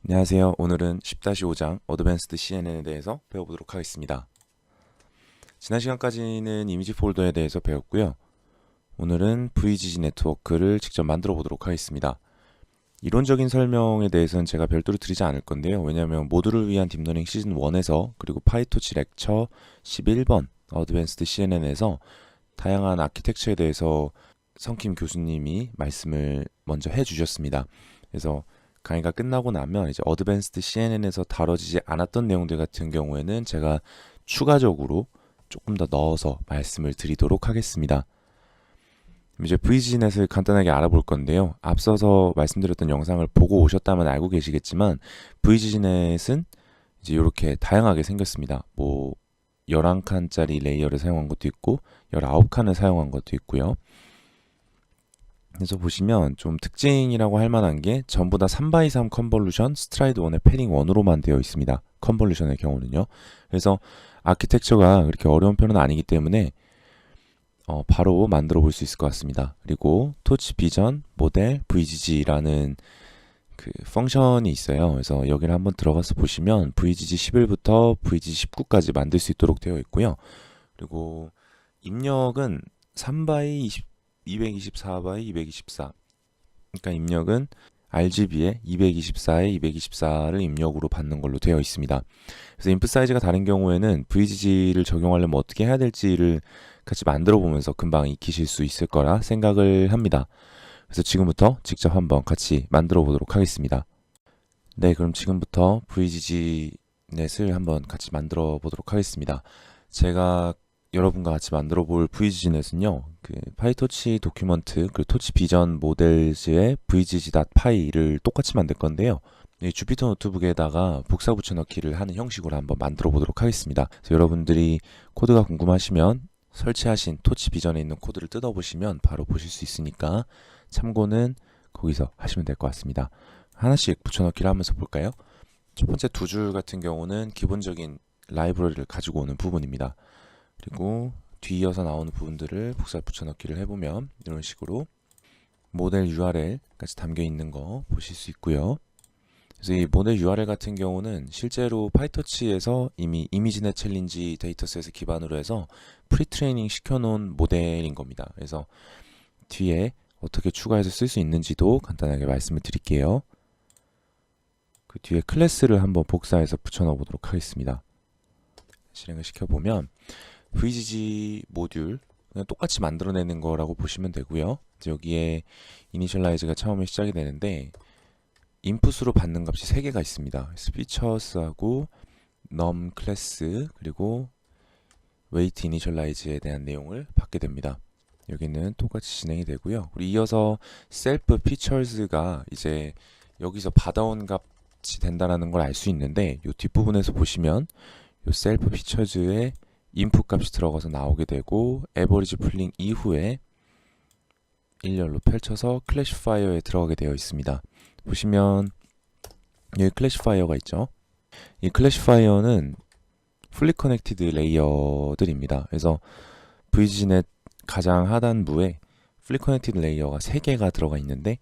안녕하세요. 오늘은 10-5장 어드밴스드 CNN에 대해서 배워보도록 하겠습니다. 지난 시간까지는 이미지 폴더에 대해서 배웠고요. 오늘은 VGG 네트워크를 직접 만들어 보도록 하겠습니다. 이론적인 설명에 대해서는 제가 별도로 드리지 않을 건데요. 왜냐하면 모듈을 위한 딥러닝 시즌 1에서 그리고 파이토치 렉처 11번 어드밴스드 CNN에서 다양한 아키텍처에 대해서 성킴 교수님이 말씀을 먼저 해주셨습니다. 그래서 강의가 끝나고 나면 이제 어드밴스드 CNN에서 다뤄지지 않았던 내용들 같은 경우에는 제가 추가적으로 조금 더 넣어서 말씀을 드리도록 하겠습니다. 이제 VGNet을 간단하게 알아볼 건데요. 앞서서 말씀드렸던 영상을 보고 오셨다면 알고 계시겠지만 VGNet은 이제 이렇게 다양하게 생겼습니다. 11칸짜리 레이어를 사용한 것도 있고 19칸을 사용한 것도 있고요. 그래서 보시면 좀 특징이라고 할 만한 게 전부 다 3x3 컨볼루션 스트라이드 1의 패딩 1으로만 되어 있습니다. 컨볼루션의 경우는요. 그래서 아키텍처가 그렇게 어려운 편은 아니기 때문에 바로 만들어 볼 수 있을 것 같습니다. 그리고 토치 비전 모델 VGG라는 그 펑션이 있어요. 그래서 여기를 한번 들어가서 보시면 VGG 11부터 VGG 19까지 만들 수 있도록 되어 있고요. 그리고 입력은 3x 224by 224. 그러니까 입력은 RGB에 224에 224를 입력으로 받는 걸로 되어 있습니다. 그래서 인풋 사이즈가 다른 경우에는 VGG를 적용하려면 어떻게 해야 될지를 같이 만들어 보면서 금방 익히실 수 있을 거라 생각을 합니다. 그래서 지금부터 직접 한번 같이 만들어 보도록 하겠습니다. 네, 그럼 지금부터 VGG 넷을 한번 같이 만들어 보도록 하겠습니다. 제가 여러분과 같이 만들어 볼 VGG넷은요, 그 파이토치 도큐먼트, 그리고 토치 비전 모델즈의 VGG.py를 똑같이 만들 건데요. 이 주피터 노트북에다가 복사 붙여넣기를 하는 형식으로 한번 만들어 보도록 하겠습니다. 그래서 여러분들이 코드가 궁금하시면 설치하신 토치 비전에 있는 코드를 뜯어보시면 바로 보실 수 있으니까 참고는 거기서 하시면 될 것 같습니다. 하나씩 붙여넣기를 하면서 볼까요? 첫 번째 두 줄 같은 경우는 기본적인 라이브러리를 가지고 오는 부분입니다. 그리고 뒤이어서 나오는 부분들을 복사 붙여넣기를 해보면 이런 식으로 모델 URL까지 담겨 있는 거 보실 수 있고요. 그래서 이 모델 URL 같은 경우는 실제로 파이토치에서 이미 이미지넷 챌린지 데이터셋을 기반으로 해서 프리트레이닝 시켜놓은 모델인 겁니다. 그래서 뒤에 어떻게 추가해서 쓸 수 있는지도 간단하게 말씀을 드릴게요. 그 뒤에 클래스를 한번 복사해서 붙여넣어 보도록 하겠습니다. 실행을 시켜보면 VGG 모듈 그냥 똑같이 만들어내는 거라고 보시면 되고요. 여기에 이니셜라이즈가 처음에 시작이 되는데 인풋으로 받는 값이 3개가 있습니다. 피처스하고 num 클래스 그리고 wait initialize에 대한 내용을 받게 됩니다. 여기는 똑같이 진행이 되고요. 그리고 이어서 self features가 이제 여기서 받아온 값이 된다는 걸 알 수 있는데 이 뒷부분에서 보시면 이 self features의 인풋 값이 들어가서 나오게 되고 에버리지 풀링 이후에 일렬로 펼쳐서 클래시파이어에 들어가게 되어 있습니다. 보시면 여기 클래시파이어가 있죠. 이 클래시파이어는 풀리 커넥티드 레이어들입니다. 그래서 VGNet 가장 하단부에 풀리 커넥티드 레이어가 3개가 들어가 있는데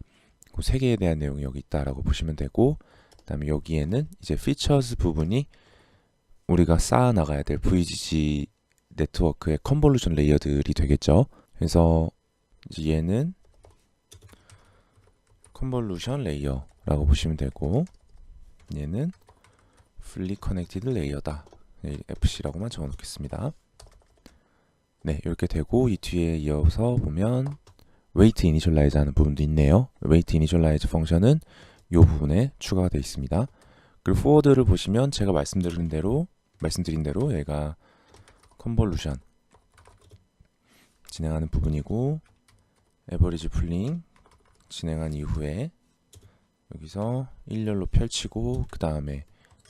그 3개에 대한 내용이 여기 있다라고 보시면 되고 그 다음에 여기에는 이제 피처스 부분이 우리가 쌓아 나가야 될 VGG 네트워크의 컨볼루션 레이어들이 되겠죠. 그래서 얘는 컨볼루션 레이어라고 보시면 되고 얘는 fully connected layer다. FC라고만 적어 놓겠습니다. 네, 이렇게 되고 이 뒤에 이어서 보면 wait initialize 하는 부분도 있네요. wait initialize 펑션은 이 부분에 추가가 되어 있습니다. 그리고 forward를 보시면 제가 말씀드린 대로 얘가 컨볼루션 진행하는 부분이고 에버리지 풀링 진행한 이후에 여기서 일렬로 펼치고 그 다음에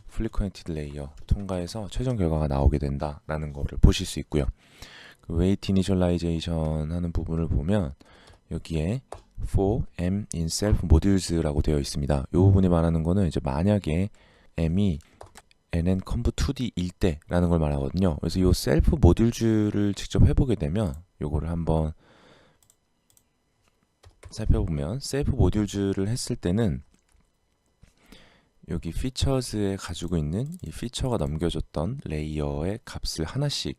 풀리 커넥티드 레이어 통과해서 최종 결과가 나오게 된다라는 거를 보실 수 있고요. 그 wait initialization 하는 부분을 보면 여기에 for m in self modules라고 되어 있습니다. 이 부분이 말하는 거는 이제 만약에 m이 nn conv 2d일 때라는 걸 말하거든요. 그래서 이 셀프 모듈즈를 직접 해보게 되면 요거를 한번 살펴보면 셀프 모듈즈를 했을 때는 여기 features에 가지고 있는 이 feature가 넘겨줬던 레이어의 값을 하나씩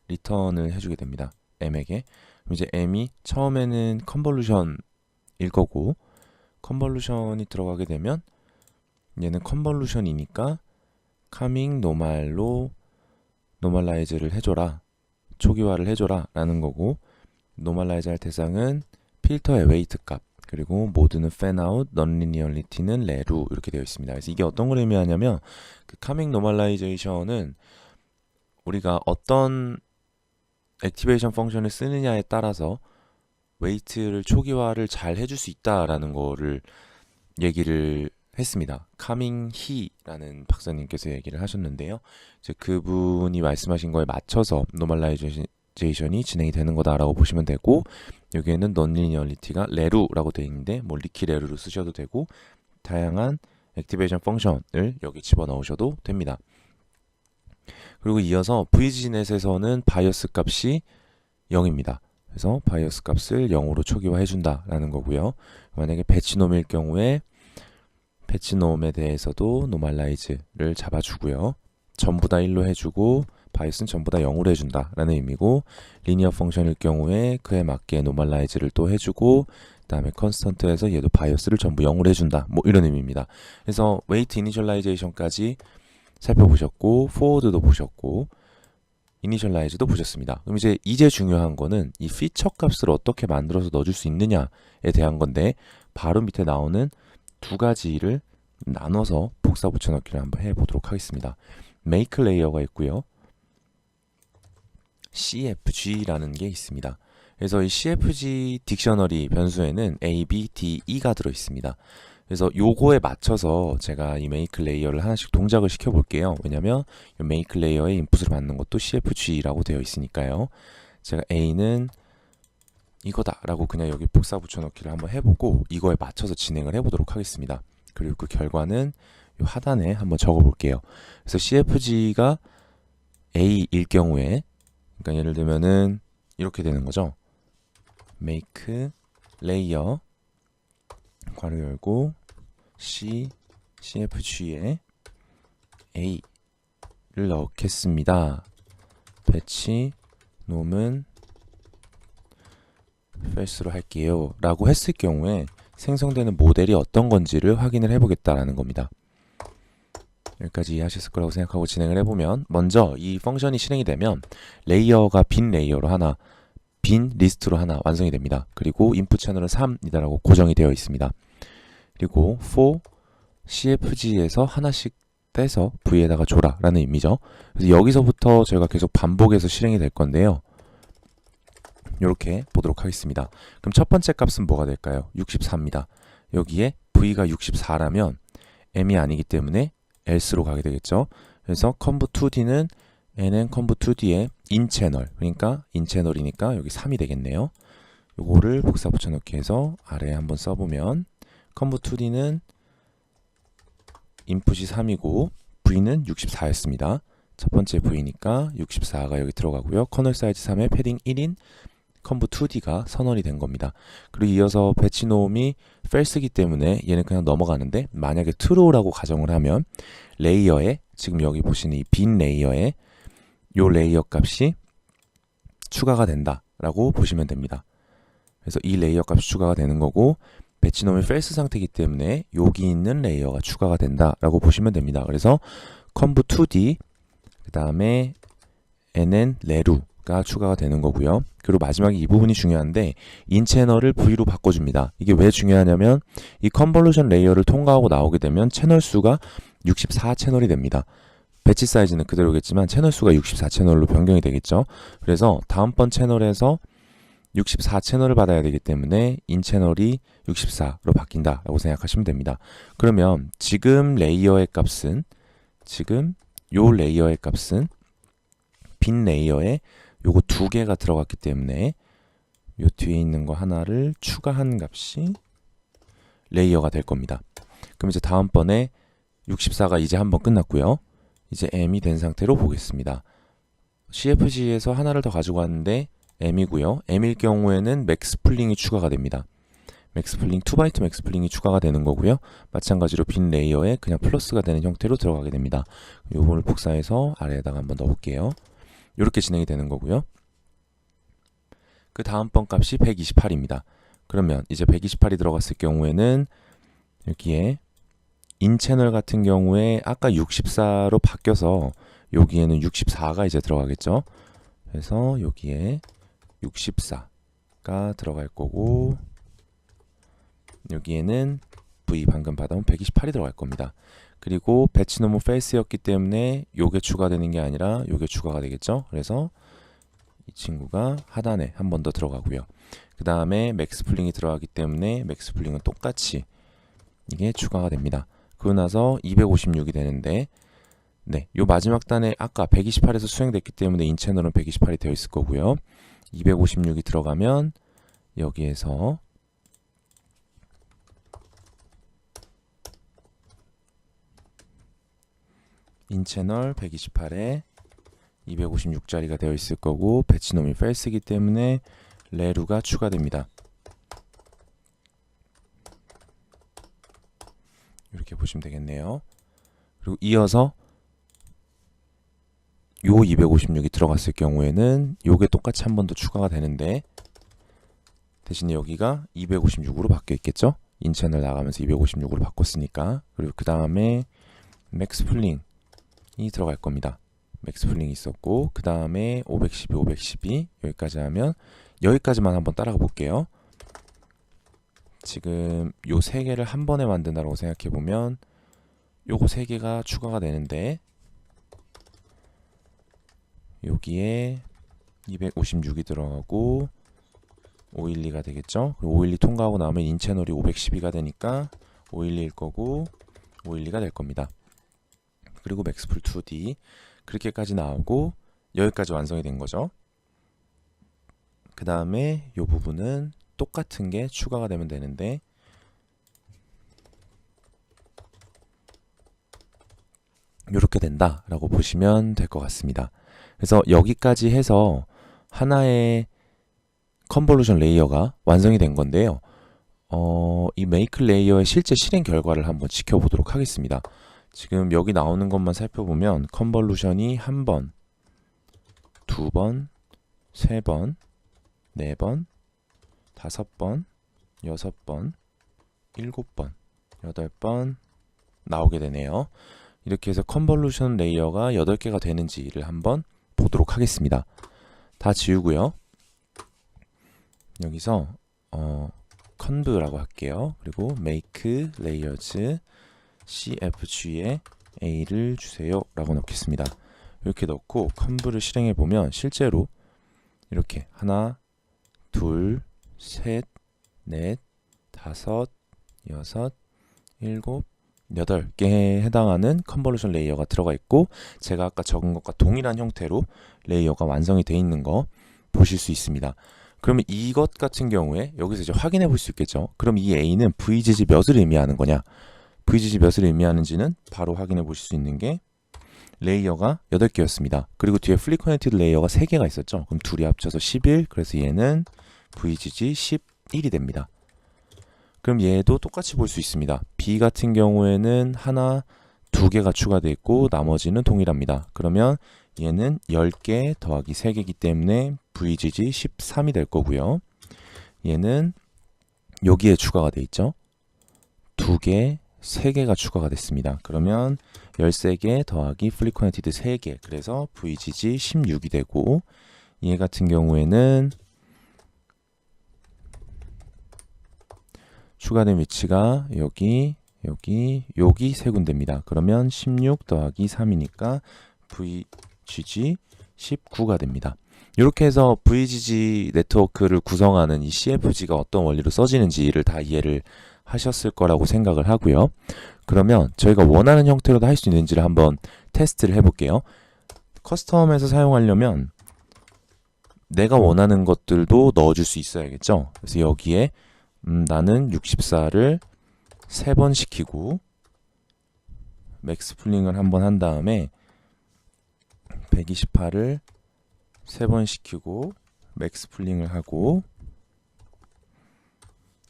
리턴을 해주게 됩니다. m에게. 그럼 이제 m이 처음에는 컨볼루션일 거고, 컨볼루션이 들어가게 되면 얘는 컨볼루션이니까 coming normal로 normalize를 해줘라, 초기화를 해줘라 라는 거고, normalize 할 대상은 필터의 웨이트 값, 그리고 모드는 fan-out, non-linearity는 레루 이렇게 되어 있습니다. 그래서 이게 어떤 걸 의미하냐면 그 coming normalization은 우리가 어떤 액티베이션 펑션을 쓰느냐에 따라서 웨이트를 초기화를 잘 해줄 수 있다라는 거를 얘기를 했습니다. 카밍 히라는 박사님께서 얘기를 하셨는데요. 이제 그분이 말씀하신 거에 맞춰서 노멀라이제이션이 진행이 되는 거다라고 보시면 되고, 여기에는 non-linearity가 레루라고 되어 있는데 뭐 리키 레루로 쓰셔도 되고, 다양한 액티베이션 펑션을 여기 집어넣으셔도 됩니다. 그리고 이어서 VGNet에서는 바이어스 값이 0입니다. 그래서 바이어스 값을 0으로 초기화 해준다라는 거고요. 만약에 배치놈일 경우에 배치놈에 대해서도 노멀라이즈를 잡아주고요. 전부 다 1로 해주고 바이어스는 전부 다 0으로 해준다라는 의미고, 리니어 펑션일 경우에 그에 맞게 노멀라이즈를 또 해주고, 그 다음에 컨스턴트에서 얘도 바이어스를 전부 0으로 해준다, 뭐 이런 의미입니다. 그래서 웨이트 이니셜라이제이션까지 살펴보셨고, 포워드도 보셨고, 이니셜라이즈도 보셨습니다. 그럼 이제 중요한 거는 이 피처 값을 어떻게 만들어서 넣어줄 수 있느냐에 대한 건데, 바로 밑에 나오는 두 가지를 나눠서 복사 붙여넣기를 한번 해보도록 하겠습니다. make layer가 있고요, cfg라는 게 있습니다. 그래서 이 cfg 딕셔너리 변수에는 a, b, d, e가 들어있습니다. 그래서 요거에 맞춰서 제가 이 make layer를 하나씩 동작을 시켜 볼게요. 왜냐면 이 make layer에 인풋을 받는 것도 cfg라고 되어 있으니까요. 제가 a는 이거다 라고 그냥 여기 복사 붙여넣기를 한번 해보고 이거에 맞춰서 진행을 해보도록 하겠습니다. 그리고 그 결과는 이 하단에 한번 적어볼게요. 그래서 cfg가 a일 경우에, 그러니까 예를 들면은 이렇게 되는 거죠. make layer 괄호 열고 cfg에 a를 넣겠습니다. 배치 놈은 false로 할게요 라고 했을 경우에 생성되는 모델이 어떤 건지를 확인을 해보겠다라는 겁니다. 여기까지 이해하셨을 거라고 생각하고 진행을 해보면, 먼저 이 펑션이 실행이 되면 레이어가 빈 레이어로 하나, 빈 리스트로 하나 완성이 됩니다. 그리고 인풋 채널은 3이다라고 고정이 되어 있습니다. 그리고 for cfg에서 하나씩 떼서 v에다가 줘라 라는 의미죠. 그래서 여기서부터 저희가 계속 반복해서 실행이 될 건데요. 이렇게 보도록 하겠습니다. 그럼 첫 번째 값은 뭐가 될까요? 64입니다. 여기에 v가 64라면 m이 아니기 때문에 else로 가게 되겠죠. 그래서 conv2d는 nn conv2d의 in 채널, 그러니까 in 채널이니까 여기 3이 되겠네요. 요거를 복사 붙여넣기 해서 아래에 한번 써보면 conv2d는 인풋이 3이고 v는 64였습니다. 첫 번째 v니까 64가 여기 들어가고요. 커널 사이즈 3에 패딩 1인 conv2d가 선언이 된 겁니다. 그리고 이어서 배치놈이 false이기 때문에 얘는 그냥 넘어가는데, 만약에 true라고 가정을 하면 레이어에, 지금 여기 보시는 이 빈 레이어에 요 레이어 값이 추가가 된다 라고 보시면 됩니다. 그래서 이 레이어 값이 추가가 되는 거고, 배치놈이 false 상태이기 때문에 여기 있는 레이어가 추가가 된다 라고 보시면 됩니다. 그래서 conv2d 그 다음에 nn 레루가 추가가 되는 거고요. 그리고 마지막에 이 부분이 중요한데, 인 채널을 v로 바꿔줍니다. 이게 왜 중요하냐면 이 컨볼루션 레이어를 통과하고 나오게 되면 채널 수가 64 채널이 됩니다. 배치 사이즈는 그대로겠지만 채널 수가 64 채널로 변경이 되겠죠. 그래서 다음번 채널에서 64 채널을 받아야 되기 때문에 인 채널이 64로 바뀐다라고 생각하시면 됩니다. 그러면 지금 레이어의 값은, 지금 요 레이어의 값은 빈 레이어에 요거 두 개가 들어갔기 때문에 요 뒤에 있는 거 하나를 추가한 값이 레이어가 될 겁니다. 그럼 이제 다음번에 64가 이제 한번 끝났고요. 이제 m이 된 상태로 보겠습니다. cfg에서 하나를 더 가지고 왔는데 m이고요. m일 경우에는 맥스 풀링이 추가가 됩니다. 맥스 풀링 2x2 맥스 풀링이 추가가 되는 거고요. 마찬가지로 빈 레이어에 그냥 플러스가 되는 형태로 들어가게 됩니다. 요거를 복사해서 아래에다가 한번 넣어볼게요. 이렇게 진행이 되는 거고요. 그 다음 번 값이 128입니다. 그러면 이제 128이 들어갔을 경우에는 여기에 인 채널 같은 경우에 아까 64로 바뀌어서 여기에는 64가 이제 들어가겠죠. 그래서 여기에 64가 들어갈 거고 여기에는 V 방금 받아온 128이 들어갈 겁니다. 그리고 배치 노멀 페이스였기 때문에 요게 추가되는 게 아니라 요게 추가가 되겠죠. 그래서 이 친구가 하단에 한 번 더 들어가고요. 그 다음에 맥스 풀링이 들어가기 때문에 맥스 풀링은 똑같이 이게 추가가 됩니다. 그러고 나서 256이 되는데 네, 요 마지막 단에 아까 128에서 수행됐기 때문에 인 채널은 128이 되어 있을 거고요. 256이 들어가면 여기에서 인 채널 128에 256짜리가 되어 있을 거고 배치놈이 false이기 때문에 레루가 추가됩니다. 이렇게 보시면 되겠네요. 그리고 이어서 요 256이 들어갔을 경우에는 요게 똑같이 한 번 더 추가가 되는데 대신에 여기가 256으로 바뀌어 있겠죠? 인 채널 나가면서 256으로 바꿨으니까. 그리고 그 다음에 맥스 풀링이 들어갈 겁니다. 맥스 풀링이 있었고 그 다음에 512, 512 여기까지 하면 여기까지만 한번 따라가 볼게요. 지금 요 세 개를 한 번에 만든다고 생각해 보면 요거 세 개가 추가가 되는데 여기에 256이 들어가고 512가 되겠죠. 그리고 512 통과하고 나면 인 채널이 512가 되니까 512일 거고 512가 될 겁니다. 그리고 맥스풀 2D 그렇게까지 나오고 여기까지 완성이 된 거죠. 그 다음에 이 부분은 똑같은 게 추가가 되면 되는데 이렇게 된다라고 보시면 될 것 같습니다. 그래서 여기까지 해서 하나의 컨볼루션 레이어가 완성이 된 건데요. 이 메이크 레이어의 실제 실행 결과를 한번 지켜보도록 하겠습니다. 지금 여기 나오는 것만 살펴보면 컨볼루션이 한 번, 두 번, 세 번, 네 번, 다섯 번, 여섯 번, 일곱 번, 여덟 번 나오게 되네요. 이렇게 해서 컨볼루션 레이어가 8개가 되는지를 한번 보도록 하겠습니다. 다 지우고요. 여기서 conv라고 할게요. 그리고 make layers cfg에 a를 주세요 라고 넣겠습니다. 이렇게 넣고 conv를 실행해 보면 실제로 이렇게 하나, 둘, 셋, 넷, 다섯, 여섯, 일곱, 8개에 해당하는 컨볼루션 레이어가 들어가 있고 제가 아까 적은 것과 동일한 형태로 레이어가 완성이 되어 있는 거 보실 수 있습니다. 그러면 이것 같은 경우에 여기서 이제 확인해 볼 수 있겠죠. 그럼 이 A는 VGG 몇을 의미하는 거냐? VGG 몇을 의미하는지는 바로 확인해 보실 수 있는 게 레이어가 8개였습니다. 그리고 뒤에 플리 커넥티드 레이어가 3개가 있었죠. 그럼 둘이 합쳐서 11, 그래서 얘는 VGG 11이 됩니다. 그럼 얘도 똑같이 볼 수 있습니다. B 같은 경우에는 하나, 2개가 추가되어 있고 나머지는 동일합니다. 그러면 얘는 10개 더하기 3개이기 때문에 VGG 13이 될 거고요. 얘는 여기에 추가가 되어 있죠. 2개, 3개가 추가가 됐습니다. 그러면 13개 더하기 플리 커넥티드 3개, 그래서 VGG 16이 되고 얘 같은 경우에는 추가된 위치가 여기 세 군데입니다. 그러면 16 더하기 3이니까 VGG 19가 됩니다. 이렇게 해서 VGG 네트워크를 구성하는 이 CFG가 어떤 원리로 써지는지를 다 이해를 하셨을 거라고 생각을 하고요. 그러면 저희가 원하는 형태로도 할 수 있는지를 한번 테스트를 해볼게요. 커스텀에서 사용하려면 내가 원하는 것들도 넣어줄 수 있어야겠죠. 그래서 여기에 나는 64를 3번 시키고 맥스 풀링을 한번 한 다음에 128을 3번 시키고 맥스 풀링을 하고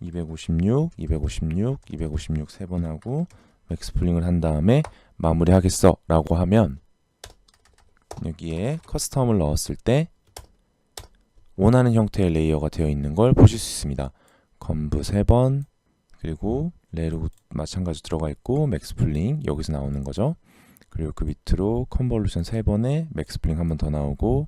256, 256, 256 세 번 하고 맥스 풀링을 한 다음에 마무리하겠어 라고 하면 여기에 커스텀을 넣었을 때 원하는 형태의 레이어가 되어 있는 걸 보실 수 있습니다. 건브 3번, 그리고 레루 마찬가지 들어가 있고 맥스 풀링 여기서 나오는 거죠. 그리고 그 밑으로 컨볼루션 3번에 맥스 풀링 한 번 더 나오고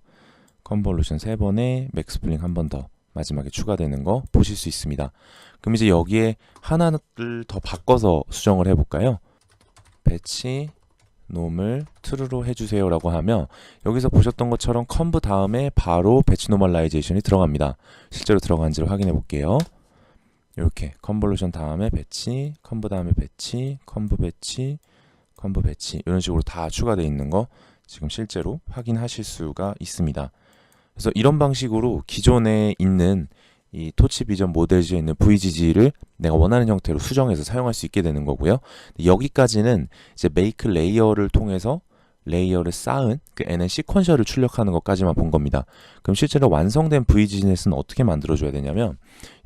컨볼루션 3번에 맥스 풀링 한 번 더 마지막에 추가되는 거 보실 수 있습니다. 그럼 이제 여기에 하나를 더 바꿔서 수정을 해볼까요? 배치 놈을 true로 해주세요 라고 하면 여기서 보셨던 것처럼 컨브 다음에 바로 배치 노멀라이제이션이 들어갑니다. 실제로 들어간지를 확인해 볼게요. 이렇게 컨볼루션 다음에 배치, 컨브 다음에 배치, 컨브 배치, 컨브 배치 이런 식으로 다 추가되어 있는 거 지금 실제로 확인하실 수가 있습니다. 그래서 이런 방식으로 기존에 있는 이 토치 비전 모델즈에 있는 VGG를 내가 원하는 형태로 수정해서 사용할 수 있게 되는 거고요. 여기까지는 이제 메이크 레이어를 통해서 레이어를 쌓은 그 NN 시퀀셜을 출력하는 것까지만 본 겁니다. 그럼 실제로 완성된 VGG넷은 어떻게 만들어줘야 되냐면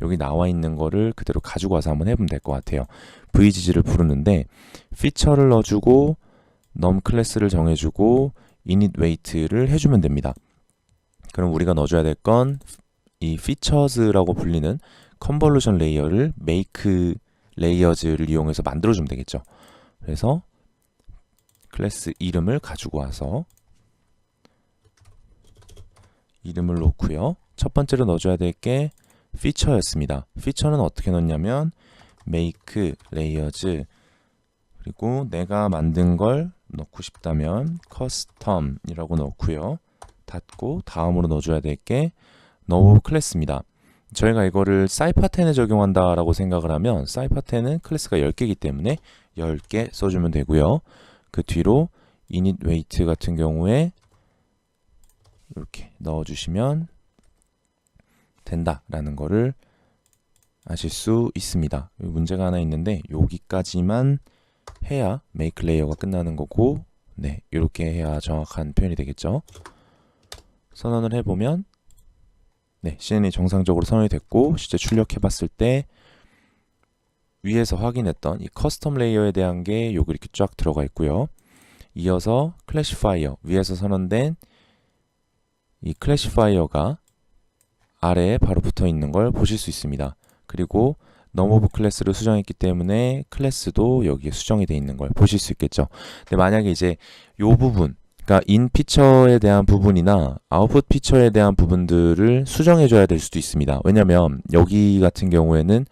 여기 나와 있는 거를 그대로 가지고 와서 한번 해보면 될 것 같아요. VGG를 부르는데 피처를 넣어주고 num 클래스를 정해주고 init weight를 해주면 됩니다. 그럼 우리가 넣어줘야 될 건 이 features라고 불리는 컨볼루션 레이어를 make layers를 이용해서 만들어주면 되겠죠. 그래서 클래스 이름을 가지고 와서 이름을 놓고요. 첫 번째로 넣어줘야 될 게 feature였습니다. feature는 어떻게 넣냐면 make layers 그리고 내가 만든 걸 넣고 싶다면 custom이라고 넣고요. 닫고 다음으로 넣어줘야 될 게 no 클래스입니다. 저희가 이거를 사이파10에 적용한다 라고 생각을 하면 사이파10은 클래스가 10개이기 때문에 10개 써주면 되고요. 그 뒤로 init weight 같은 경우에 이렇게 넣어주시면 된다라는 거를 아실 수 있습니다. 문제가 하나 있는데 여기까지만 해야 make layer가 끝나는 거고 네, 이렇게 해야 정확한 표현이 되겠죠. 선언을 해보면 네, CN이 정상적으로 선언이 됐고 실제 출력해 봤을 때 위에서 확인했던 이 커스텀 레이어에 대한 게 여기 이렇게 쫙 들어가 있고요. 이어서 클래시파이어 위에서 선언된 이 클래시파이어가 아래에 바로 붙어 있는 걸 보실 수 있습니다. 그리고 넘오브 클래스를 수정했기 때문에 클래스도 여기에 수정이 되어 있는 걸 보실 수 있겠죠. 근데 만약에 이제 이 부분 그러니까 인 피처에 대한 부분이나 아웃풋 피처에 대한 부분들을 수정해 줘야 될 수도 있습니다. 왜냐면 여기 같은 경우에는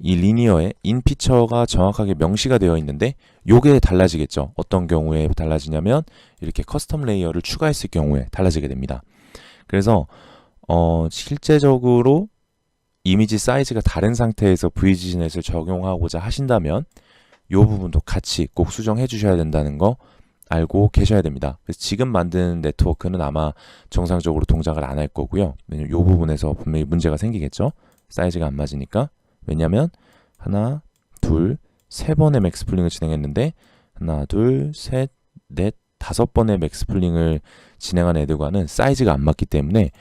이 리니어에 인 피처가 정확하게 명시가 되어 있는데 요게 달라지겠죠. 어떤 경우에 달라지냐면 이렇게 커스텀 레이어를 추가했을 경우에 달라지게 됩니다. 그래서 실제적으로 이미지 사이즈가 다른 상태에서 VGNet을 적용하고자 하신다면 이 부분도 같이 꼭 수정해 주셔야 된다는 거 알고 계셔야 됩니다. 그래서 지금 만든 네트워크는 아마 정상적으로 동작을 안 할 거고요. 왜냐면 이 부분에서 분명히 문제가 생기겠죠. 사이즈가 안 맞으니까. 왜냐면 하나, 둘, 세 번의 맥스 풀링을 진행했는데 하나, 둘, 셋, 넷, 5번의 맥스 풀링을 진행한 애들과는 사이즈가 안 맞기 때문에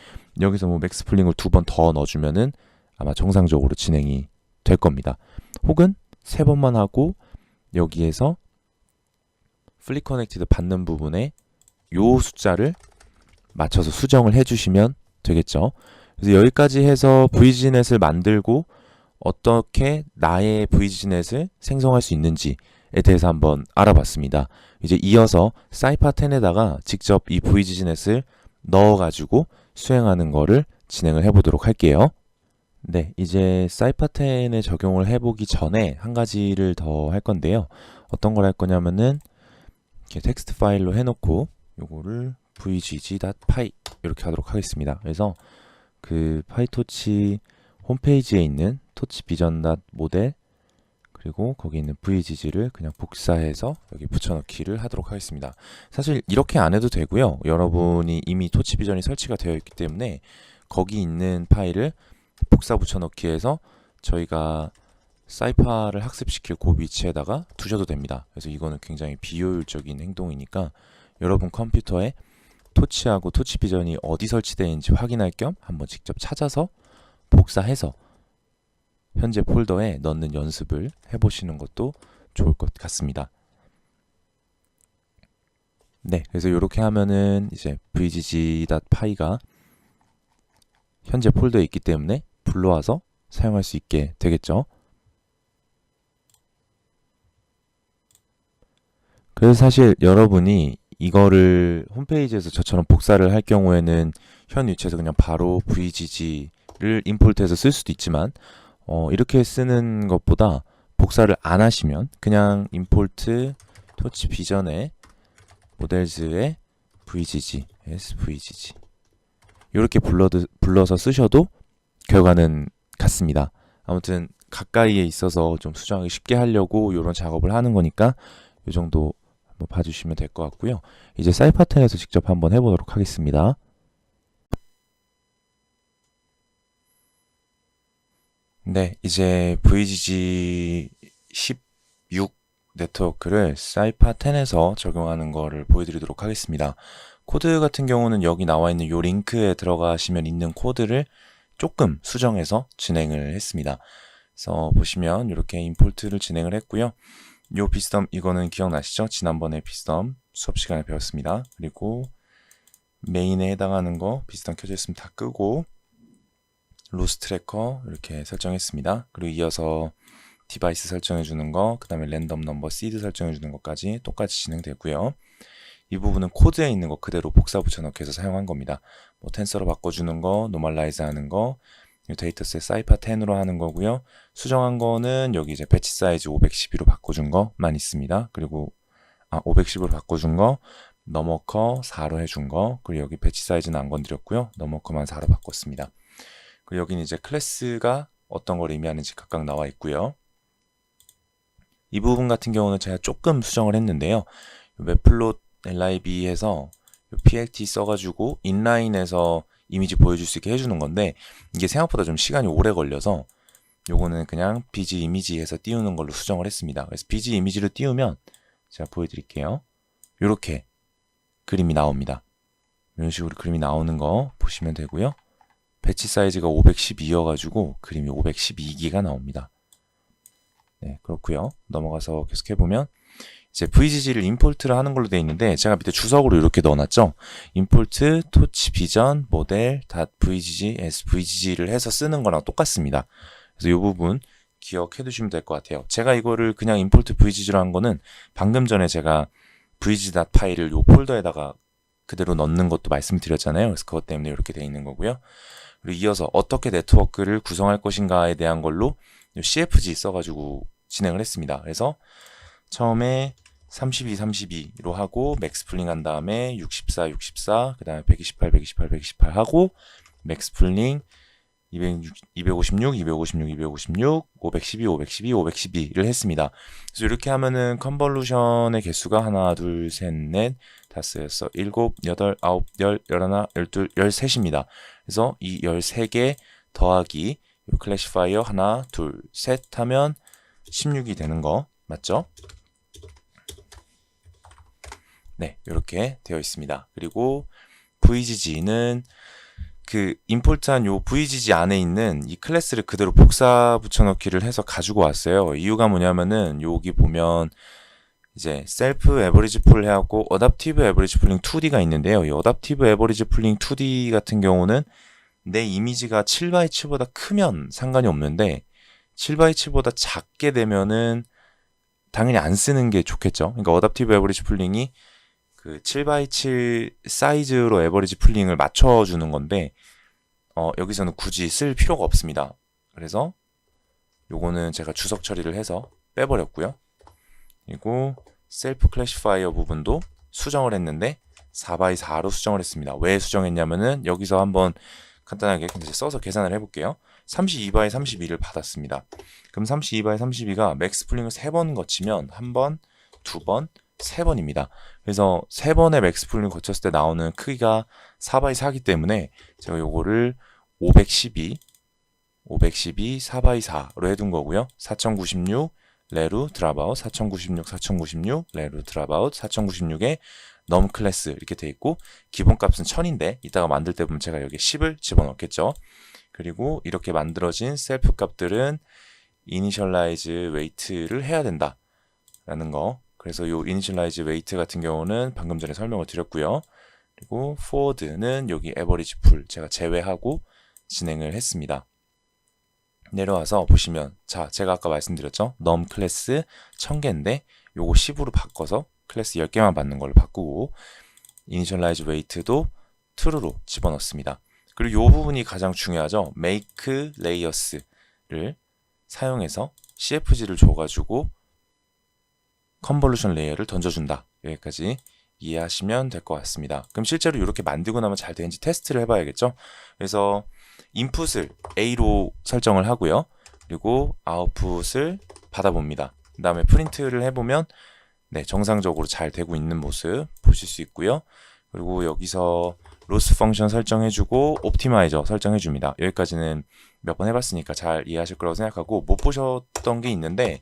여기서 뭐 맥스 풀링을 2번 더 넣어주면은 아마 정상적으로 진행이 될 겁니다. 혹은 3번만 하고 여기에서 플리 커넥티드 받는 부분에 요 숫자를 맞춰서 수정을 해주시면 되겠죠. 그래서 여기까지 해서 VGNet을 만들고 어떻게 나의 VGNet을 생성할 수 있는지에 대해서 한번 알아봤습니다. 이제 이어서 사이파10에다가 직접 이 VGNet을 넣어가지고 수행하는 거를 진행을 해보도록 할게요. 네, 이제 사이파10에 적용을 해보기 전에 한 가지를 더 할 건데요. 어떤 걸 할 거냐면은 이렇게 텍스트 파일로 해놓고 요거를 vgg.py 이렇게 하도록 하겠습니다. 그래서 그 파이토치 홈페이지에 있는 토치 비전 모델 그리고 거기 있는 vgg를 그냥 복사해서 여기 붙여넣기를 하도록 하겠습니다. 사실 이렇게 안 해도 되고요. 여러분이 이미 토치 비전이 설치가 되어 있기 때문에 거기 있는 파일을 복사 붙여넣기 해서 저희가 사이파를 학습시킬 그 위치에다가 두셔도 됩니다. 그래서 이거는 굉장히 비효율적인 행동이니까 여러분 컴퓨터에 토치하고 토치 비전이 어디 설치되어 있는지 확인할 겸 한번 직접 찾아서 복사해서 현재 폴더에 넣는 연습을 해보시는 것도 좋을 것 같습니다. 네, 그래서 이렇게 하면은 이제 vgg.py가 현재 폴더에 있기 때문에 불러와서 사용할 수 있게 되겠죠. 그래서 사실 여러분이 이거를 홈페이지에서 저처럼 복사를 할 경우에는 현 위치에서 그냥 바로 vgg를 임포트해서 쓸 수도 있지만 이렇게 쓰는 것보다 복사를 안 하시면 그냥 임포트 토치 비전에 모델즈의 vgg, svgg 이렇게 불러서 쓰셔도 결과는 같습니다. 아무튼 가까이에 있어서 좀 수정하기 쉽게 하려고 이런 작업을 하는 거니까 이 정도 한번 봐주시면 될 것 같고요. 이제 사이파텐에서 직접 한번 해보도록 하겠습니다. 네, 이제 VGG 16 네트워크를 사이파10에서 적용하는 거를 보여드리도록 하겠습니다. 코드 같은 경우는 여기 나와 있는 이 링크에 들어가시면 있는 코드를 조금 수정해서 진행을 했습니다. 그래서 보시면 이렇게 임포트를 진행을 했고요. 요 비스덤 이거는 기억나시죠? 지난번에 비스덤 수업 시간에 배웠습니다. 그리고 메인에 해당하는 거 비스덤 켜져 있으면 다 끄고 로스 트래커 이렇게 설정했습니다. 그리고 이어서 디바이스 설정해 주는 거, 그 다음에 랜덤 넘버 시드 설정해 주는 것까지 똑같이 진행되고요. 이 부분은 코드에 있는 거 그대로 복사 붙여넣기 해서 사용한 겁니다. 뭐 텐서로 바꿔주는 거, 노멀라이즈 하는 거, 데이터셋 사이파 10으로 하는 거고요. 수정한 거는 여기 이제 배치 사이즈 512로 바꿔준 거만 있습니다. 그리고 510으로 바꿔준 거, 너머커 4로 해준 거, 그리고 여기 배치 사이즈는 안 건드렸고요. 너머커만 4로 바꿨습니다. 그리고 여기는 이제 클래스가 어떤 걸 의미하는지 각각 나와 있고요. 이 부분 같은 경우는 제가 조금 수정을 했는데요. 웹플롯 lib에서 plt 써가지고 인라인에서 이미지 보여줄 수 있게 해주는 건데 이게 생각보다 좀 시간이 오래 걸려서 요거는 그냥 bg 이미지에서 띄우는 걸로 수정을 했습니다. 그래서 bg 이미지를 띄우면 제가 보여드릴게요. 이렇게 그림이 나옵니다. 이런 식으로 그림이 나오는 거 보시면 되고요. 배치 사이즈가 512여가지고 그림이 512기가 나옵니다. 네, 그렇고요. 넘어가서 계속 해보면 이제 VGG를 임포트를 하는 걸로 되어 있는데 제가 밑에 주석으로 이렇게 넣어놨죠. 임포트 토치 비전 모델 .vgg svg를 해서 쓰는 거랑 똑같습니다. 그래서 이 부분 기억해 두시면 될 것 같아요. 제가 이거를 그냥 임포트 VGG로 한 거는 방금 전에 제가 vg.py를 이 폴더에다가 그대로 넣는 것도 말씀드렸잖아요. 그래서 그것 때문에 이렇게 되어 있는 거고요. 그리고 이어서 어떻게 네트워크를 구성할 것인가에 대한 걸로 CFG 써가지고 진행을 했습니다. 그래서 처음에 32, 32로 하고 맥스 풀링 한 다음에 64, 64, 그 다음에 128, 128, 128 하고 맥스 풀링 256, 256, 256, 512, 512, 512를 했습니다. 그래서 이렇게 하면은 컨볼루션의 개수가 하나, 둘, 셋, 넷, 다섯, 여섯, 일곱, 여덟, 아홉, 열, 열하나, 열둘, 열셋입니다. 그래서 이 13개 더하기 클래시파이어 하나, 둘, 셋 하면 16이 되는 거 맞죠? 네, 이렇게 되어 있습니다. 그리고 VGG는 그 임포트한 요 VGG 안에 있는 이 클래스를 그대로 복사 붙여넣기를 해서 가지고 왔어요. 이유가 뭐냐면은 여기 보면 이제 셀프 에버리지 풀 해갖고 어답티브 에버리지 풀링 2D가 있는데요. 이 어답티브 에버리지 풀링 2D 같은 경우는 내 이미지가 7x7보다 크면 상관이 없는데 7x7보다 작게 되면은 당연히 안 쓰는 게 좋겠죠. 그러니까 어답티브 에버리지 풀링이 그 7x7 사이즈로 에버리지 풀링을 맞춰주는 건데 여기서는 굳이 쓸 필요가 없습니다. 그래서 요거는 제가 주석 처리를 해서 빼버렸고요. 그리고 셀프 클래시파이어 부분도 수정을 했는데 4x4로 수정을 했습니다. 왜 수정했냐면은 여기서 한번 간단하게 이제 써서 계산을 해볼게요. 32x32를 받았습니다. 그럼 32x32가 맥스 풀링을 3번 거치면 1번, 2번, 3번입니다. 그래서 3번의 맥스 풀링 거쳤을 때 나오는 크기가 4x4이기 때문에 제가 요거를 512 4x4로 해둔 거고요. 4096 레루 드랍아웃 4096 4096 레루 드랍아웃 4096에 넘 클래스 이렇게 돼 있고 기본 값은 1000인데 이따가 만들 때 보면 제가 여기 10을 집어넣겠죠. 그리고 이렇게 만들어진 셀프 값들은 initialize weight를 해야 된다 라는 거. 그래서 이 initialize weight 같은 경우는 방금 전에 설명을 드렸고요. 그리고 forward는 여기 average pool 제가 제외하고 진행을 했습니다. 내려와서 보시면, 자, 제가 아까 말씀드렸죠? num 클래스 1000개인데 요거 10으로 바꿔서 클래스 10개만 받는 걸로 바꾸고 initialize weight도 true로 집어넣습니다. 그리고 이 부분이 가장 중요하죠. make layers를 사용해서 cfg를 줘가지고 컨볼루션 레이어를 던져준다. 여기까지 이해하시면 될 것 같습니다. 그럼 실제로 이렇게 만들고 나면 잘 되는지 테스트를 해봐야겠죠. 그래서 인풋을 A로 설정을 하고요. 그리고 아웃풋을 받아봅니다. 그 다음에 프린트를 해보면 네, 정상적으로 잘 되고 있는 모습 보실 수 있고요. 그리고 여기서 로스 펑션 설정해주고 옵티마이저 설정해줍니다. 여기까지는 몇 번 해봤으니까 잘 이해하실 거라고 생각하고, 못 보셨던 게 있는데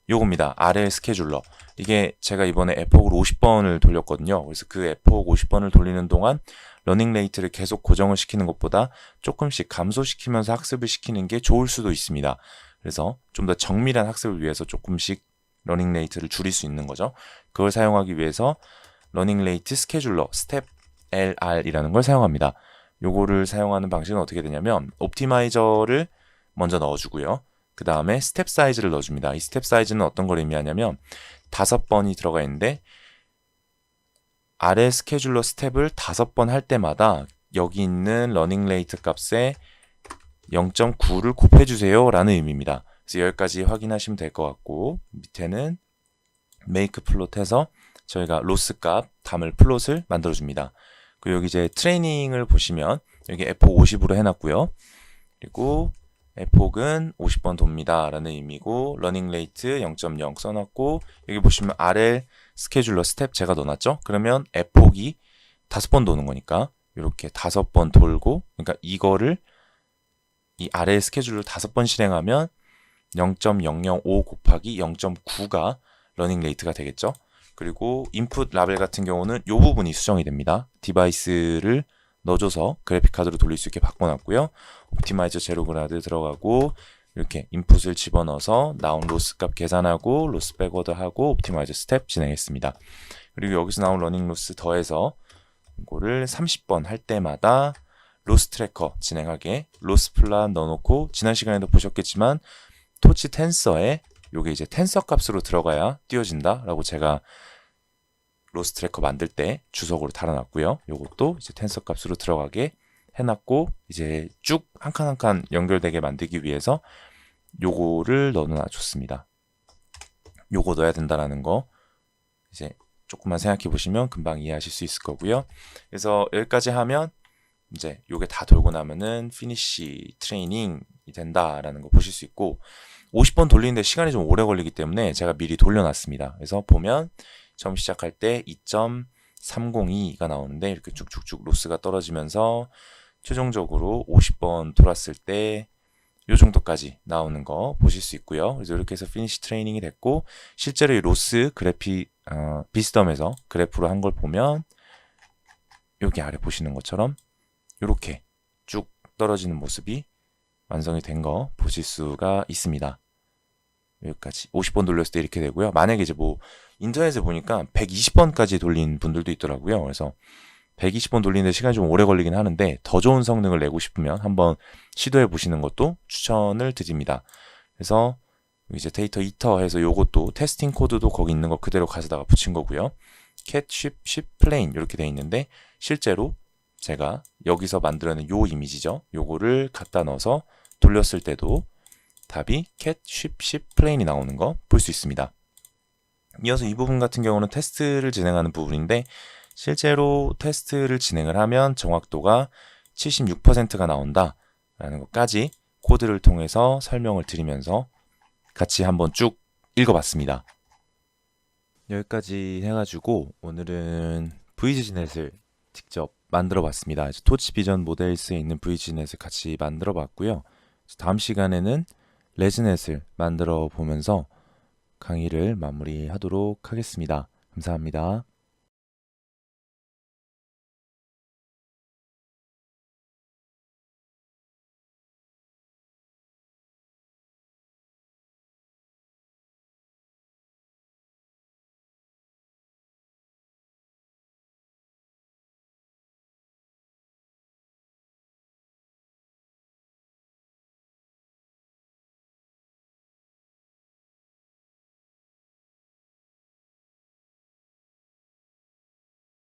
요겁니다. RL 스케줄러. 이게 제가 이번에 에폭을 50번을 돌렸거든요. 그래서 그 에폭 50번을 돌리는 동안 러닝 레이트를 계속 고정을 시키는 것보다 조금씩 감소시키면서 학습을 시키는 게 좋을 수도 있습니다. 그래서 좀 더 정밀한 학습을 위해서 조금씩 러닝 레이트를 줄일 수 있는 거죠. 그걸 사용하기 위해서 러닝 레이트 스케줄러 스텝 LR이라는 걸 사용합니다. 요거를 사용하는 방식은 어떻게 되냐면 옵티마이저를 먼저 넣어주고요. 그 다음에 스텝 사이즈를 넣어줍니다. 이 스텝 사이즈는 어떤 걸 의미하냐면 5번이 들어가 있는데 아래 스케줄러 스텝을 5번 할 때마다 여기 있는 러닝 레이트 값에 0.9를 곱해주세요 라는 의미입니다. 그래서 여기까지 확인하시면 될 것 같고, 밑에는 make 플롯 해서 저희가 로스 값 담을 플롯을 만들어줍니다. 그리고 여기 이제 트레이닝을 보시면 여기 에폭 50으로 해놨고요. 그리고 에폭은 50번 돕니다 라는 의미고, 러닝 레이트 0.0 써놨고, 여기 보시면 RL 스케줄러 스텝 제가 넣어놨죠. 그러면 에폭이 5번 도는 거니까 이렇게 5번 돌고, 그러니까 이거를 이 RL 스케줄러 5번 실행하면 0.005 곱하기 0.9가 러닝 레이트가 되겠죠. 그리고 인풋 라벨 같은 경우는 이 부분이 수정이 됩니다. 디바이스를 넣어줘서 그래픽카드로 돌릴 수 있게 바꿔놨고요. 옵티마이저 제로그라드 들어가고 이렇게 인풋을 집어넣어서 나온 로스 값 계산하고 로스 백워드 하고 옵티마이저 스텝 진행했습니다. 그리고 여기서 나온 러닝 로스 더해서 이거를 30번 할 때마다 로스 트래커 진행하게 로스 플랫 넣어놓고, 지난 시간에도 보셨겠지만 토치 텐서에 요게 이제 텐서 값으로 들어가야 띄워진다 라고 제가 로스 트래커 만들 때 주석으로 달아놨고요. 요것도 이제 텐서 값으로 들어가게 해놨고, 이제 쭉 한 칸 한 칸 연결되게 만들기 위해서 요거를 넣어놔줬습니다. 요거 넣어야 된다라는 거 이제 조금만 생각해 보시면 금방 이해하실 수 있을 거고요. 그래서 여기까지 하면 이제 요게 다 돌고 나면은 피니시 트레이닝이 된다라는 거 보실 수 있고, 50번 돌리는데 시간이 좀 오래 걸리기 때문에 제가 미리 돌려놨습니다. 그래서 보면 처음 시작할 때 2.302가 나오는데 이렇게 쭉쭉쭉 로스가 떨어지면서 최종적으로 50번 돌았을 때 이 정도까지 나오는 거 보실 수 있고요. 그래서 이렇게 해서 피니시 트레이닝이 됐고, 실제로 이 로스 그래픽 비스덤에서 그래프로 한 걸 보면 여기 아래 보시는 것처럼 이렇게 쭉 떨어지는 모습이 완성이 된 거 보실 수가 있습니다. 여기까지 50번 돌렸을 때 이렇게 되고요. 만약에 이제 뭐 인터넷에 보니까 120번까지 돌린 분들도 있더라고요. 그래서 120번 돌리는데 시간이 좀 오래 걸리긴 하는데 더 좋은 성능을 내고 싶으면 한번 시도해 보시는 것도 추천을 드립니다. 그래서 이제 데이터 이터 해서 요것도 테스팅 코드도 거기 있는 거 그대로 가져다가 붙인 거고요. cat ship ship plane 이렇게 돼 있는데 실제로 제가 여기서 만들어낸 요 이미지죠. 요거를 갖다 넣어서 돌렸을 때도 답이 cat ship ship plane이 나오는 거 볼 수 있습니다. 이어서 이 부분 같은 경우는 테스트를 진행하는 부분인데, 실제로 테스트를 진행을 하면 정확도가 76%가 나온다라는 것까지 코드를 통해서 설명을 드리면서 같이 한번 쭉 읽어봤습니다. 여기까지 해가지고 오늘은 VGNet을 직접 만들어봤습니다. 토치 비전 모델스에 있는 VGNet을 같이 만들어봤고요. 다음 시간에는 레즈넷을 만들어 보면서 강의를 마무리하도록 하겠습니다. 감사합니다.